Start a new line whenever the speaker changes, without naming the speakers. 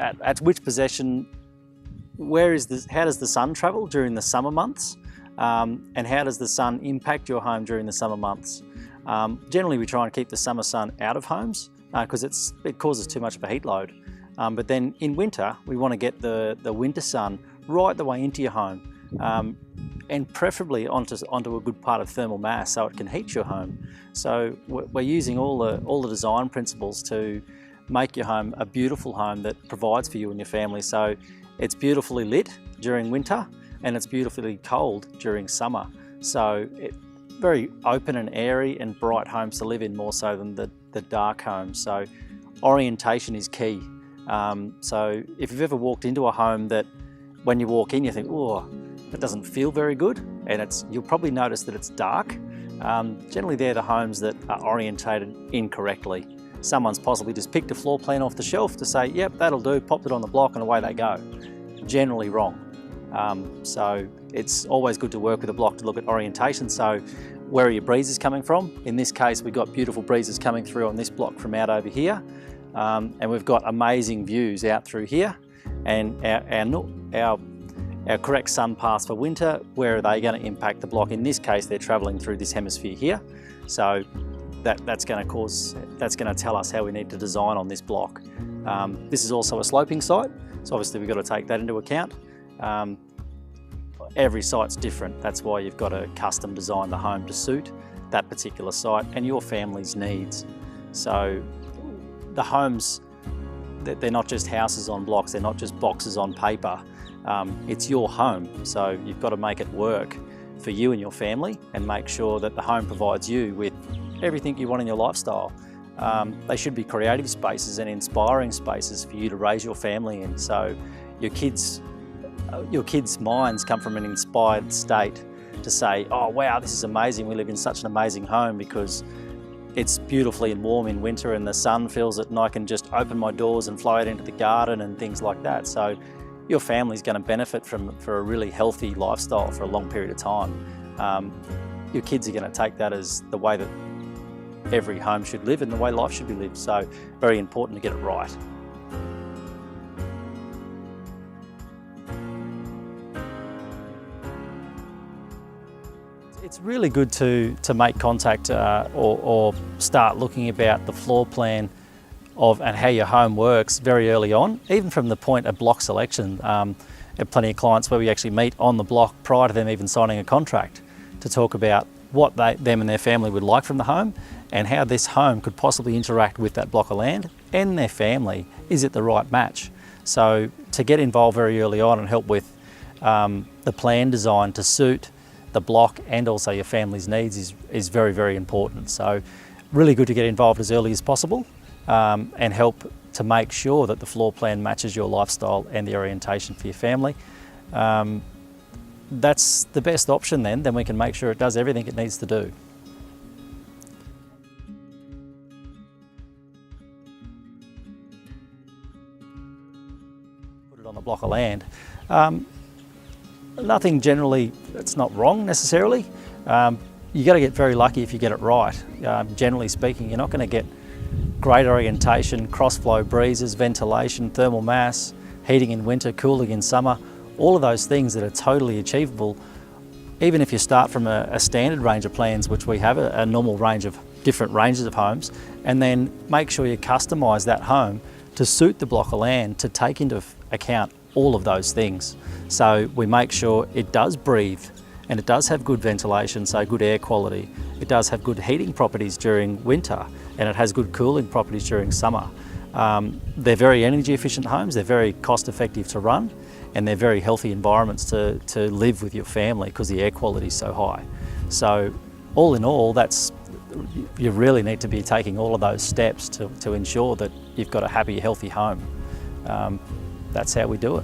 at which possession, how does the sun travel during the summer months, and how does the sun impact your home during the summer months. Generally we try and keep the summer sun out of homes because it causes too much of a heat load. But then in winter, we want to get the winter sun right the way into your home, and preferably onto a good part of thermal mass so it can heat your home. So we're using all the design principles to make your home a beautiful home that provides for you and your family. So it's beautifully lit during winter and it's beautifully cold during summer. So very open and airy and bright homes to live in, more so than the dark homes. So orientation is key. So if you've ever walked into a home that when you walk in you think, oh, that doesn't feel very good, and you'll probably notice that it's dark. Generally they're the homes that are orientated incorrectly. Someone's possibly just picked a floor plan off the shelf to say, yep, that'll do, popped it on the block and away they go. Generally wrong. So it's always good to work with a block to look at orientation. So where are your breezes coming from? In this case, we've got beautiful breezes coming through on this block from out over here. And we've got amazing views out through here. And our correct sun paths for winter, where are they going to impact the block? In this case, they're travelling through this hemisphere here. So that's going to tell us how we need to design on this block. This is also a sloping site, so obviously we've got to take that into account. Every site's different. That's why you've got to custom design the home to suit that particular site and your family's needs. So the homes, they're not just houses on blocks, they're not just boxes on paper. It's your home, so you've got to make it work for you and your family and make sure that the home provides you with everything you want in your lifestyle. They should be creative spaces and inspiring spaces for you to raise your family in. So your kids' minds come from an inspired state to say, oh wow, this is amazing, we live in such an amazing home because it's beautifully and warm in winter and the sun fills it and I can just open my doors and fly out into the garden and things like that. So your family's going to benefit for a really healthy lifestyle for a long period of time. Your kids are going to take that as the way that every home should live and the way life should be lived. So very important to get it right. It's really good to make contact or start looking about the floor plan and how your home works very early on, even from the point of block selection. I have plenty of clients where we actually meet on the block prior to them even signing a contract to talk about what them and their family would like from the home and how this home could possibly interact with that block of land and their family. Is it the right match? So to get involved very early on and help with the plan design to suit the block and also your family's needs is very, very important. So really good to get involved as early as possible and help to make sure that the floor plan matches your lifestyle and the orientation for your family. That's the best option then we can make sure it does everything it needs to do. Put it on the block of land. Nothing generally, it's not wrong necessarily. You got to get very lucky if you get it right. Generally speaking, you're not going to get great orientation, cross-flow breezes, ventilation, thermal mass, heating in winter, cooling in summer, all of those things that are totally achievable. Even if you start from a standard range of plans, which we have a normal range of different ranges of homes, and then make sure you customise that home to suit the block of land to take into account all of those things. So we make sure it does breathe and it does have good ventilation, so good air quality. It does have good heating properties during winter and it has good cooling properties during summer. They're very energy efficient homes, they're very cost effective to run, and they're very healthy environments to live with your family because the air quality is so high. So all in all, you really need to be taking all of those steps to ensure that you've got a happy, healthy home. That's how we do it.